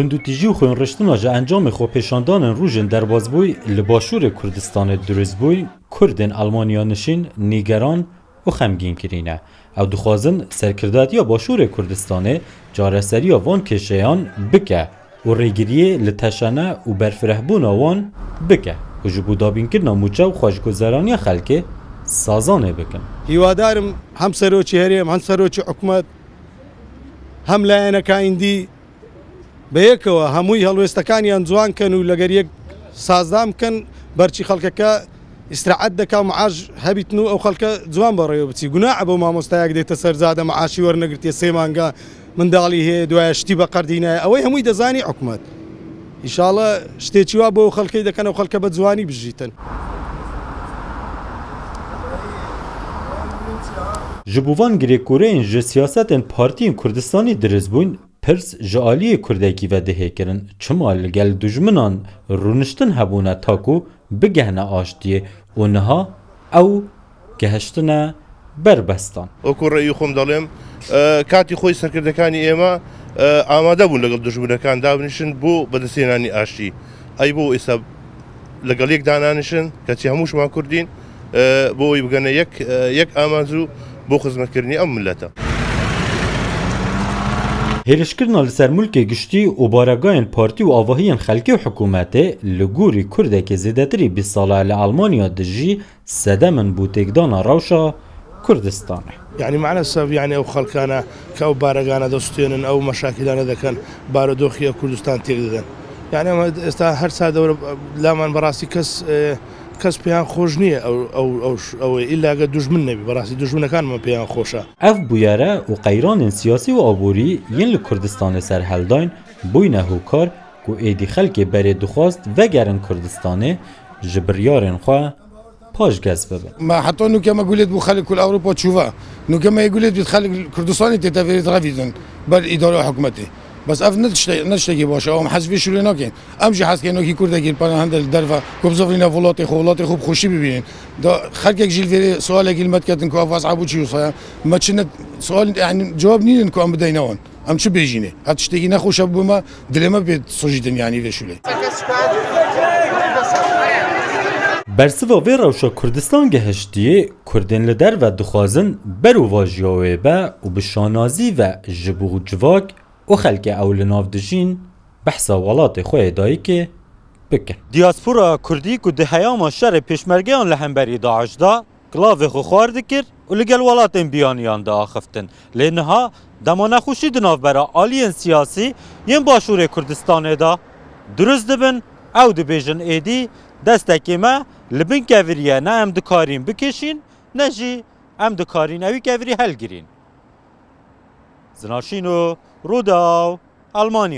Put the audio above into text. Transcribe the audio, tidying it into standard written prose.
هندوتیجی و خوین رشتنا جا انجام خوپیشاندان روژن در بازبوی لباشور کردستان دروزبوی کردن آلمانیا نشین نیگران و خمگین کرینه او دخوازن سرکرداتی باشور کردستان جارسری وان کشیان بکه و ریگریه لتشنه و برفرهبون وان بکه و جبو دابین کرنا موچه و خوشگذرانی خلکه سازانه بکن هیوادارم هم سروچی هریم هم سروچی حکومت هم لایەنەکە ئیندی بەیەکەوە هەمووی هەڵوێستەکانیان جوان کەن و لەگەر یەک سازدام بکەن بەرچی خەڵکەکە ئیستراحەت دەکا و معاش هەبیتن و ئەو خەڵکە جوان بەڕێوە بچی گوناحە بەو مامۆستایەک دێتە سەرزادە معاشی وەرنەگرتێ سێ مانگە منداڵی هەیە دوایە شتی بە قەردینایە ئەوەی هەمووی دەزانی حکومەت ئیشاڵە شتێکی وا بۆ خەڵکەی دەکەن و خەڵکە بە جوانی بژیتن. جبوان گریکورین ج سیاستن پارتین کردستانی درزبوین پرس جالی کردکی و دهه کرن چمال گل دجمنان رونشتن هبونه تاکو بگهنه آشتیه اونها او گهشتنه بربستان. وەکو ڕێی خۆم دەڵێم کاتی خۆی سەرکردەکانی ئێمە ئامادە بوون لەگەڵ دژمنەکان دابنیشن بۆ بەدەستێنانی ئاشتی ئەی بۆ ئێستا لەگەڵ یەک دانانیشن کەچی هەمووشمان کوردین بۆی بگەنە یەک ئامانزوو بۆ خزمەتکردنی ئەم ملەتە. هێرشکردنا لەسەر مولکێ گشتی و بارەگایên پارتی و ئاڤاهiyên خەلکî و حکوومەتê li gorî Kurdekî zêdetirî 20 sala li Almanya dijî sedemin bû têkdana rewşa Kurdistanê. يعني معنا السبب يعني او خلقانا كاو بارغانا دوستين او مشاكلنا ذكن باردوخيا كردستان تيغدن يعني هر ساده لامان براسي کەس پێیان خۆش نییە ئەو ئیلاگە دوژمن نەبی بەڕاستی دوژمنەکانمە پێیان خۆشە. ئەف بویارە و قەیرانên سیاسی و ئابووری yên li Kurdistanê serheldayn bûyne hûkar ku êdî xelkê berê dixwast vegerin Kurdistanê ji biryarên xwe paşgez bibin. ما حتى انه كما قلت بخلي كل اوروبا تشوفها انه كما يقول بتخلي كردستان تتفرد غافيزن بالاداره حكومتي بس اف نشتكي باشه ام حذفي شو لناكين امشي حس كانه كي كردگير پان هندل درفا كوبزوفينا ولاتي خوب خوشي ببينين دا خلك جيل في سؤال كلمات كاتن كو افاز ابو تشي وصايا ما تشنت سؤال يعني جواب نين كو ام بديناون ام شو بيجيني هتشتكي نخوش بما دلما بيت سوجيدن يعني في شولي برسوا وی روشا کردستان گهشتیه کردن لدر و دخوازن برو واجیاوه با و بشانازی و جبو جواک و خلک اول نافدجین بحثا ولات خواه دایی که بکن. دیاسپورا کردی که دهیام شر پیشمرگیان لحنبری داعش دا کلاوه خوار دکر و لگل ولاتین بیانیان دا آخفتن لینها دمانه خوشی دناف برا آلین سیاسی ین باشور کردستان دا درست دبن او دبیجن ایدی دستکی ما لبن کفریه نه ام دکارین بکشین نه جی ام دکارین اوی کفری هل گرین. زناشینو روداو آلمانی